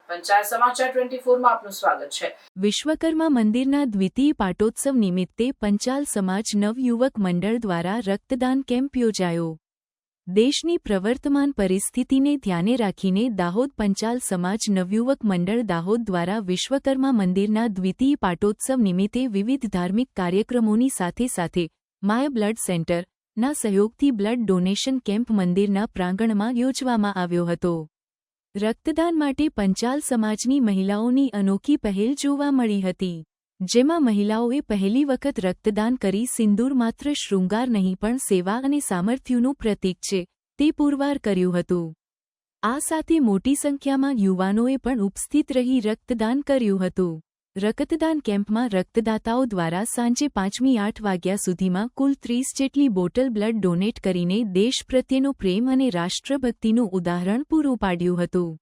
પંચાયત સમાચાર 24 માં આપનું સ્વાગત છે। વિશ્વકર્મા મંદિરના દ્વિતીય પાટોત્સવ નિમિત્તે પંચાલ સમાજ નવયુવક મંડળ દ્વારા રક્તદાન કેમ્પ યોજાયો। દેશની પ્રવર્તમાન પરિસ્થિતિને ધ્યાને રાખીને દાહોદ પંચાલ સમાજ નવયુવક મંડળ દાહોદ દ્વારા વિશ્વકર્મા મંદિરના દ્વિતીય પાટોત્સવ નિમિત્તે વિવિધ ધાર્મિક કાર્યક્રમોની સાથે સાથે માય બ્લડ સેન્ટર ના સહયોગથી બ્લડ ડોનેશન કેમ્પ મંદિરના પ્રાંગણમાં યોજવામાં આવ્યો હતો। રક્તદાન માટે પંચાલ સમાજની મહિલાઓની અનોખી પહેલ જોવા મળી હતી, જેમાં મહિલાઓએ પહેલી વખત રક્તદાન કરી સિંદૂર માત્ર શૃંગાર નહીં પણ સેવા અને સામર્થ્યનું પ્રતીક છે તે પુરવાર કર્યું હતું। આ સાથે મોટી સંખ્યામાં યુવાનોએ પણ ઉપસ્થિત રહી રક્તદાન કર્યું હતું। રક્તદાન કેમ્પમાં રક્તદાતાઓ દ્વારા સાંજે 5મી 8 વાગ્યા સુધીમાં કુલ 30 જેટલી બોટલ બ્લડ ડોનેટ કરીને દેશ પ્રત્યેનો પ્રેમ અને રાષ્ટ્રભક્તિનું ઉદાહરણ પૂરું પાડ્યું હતું।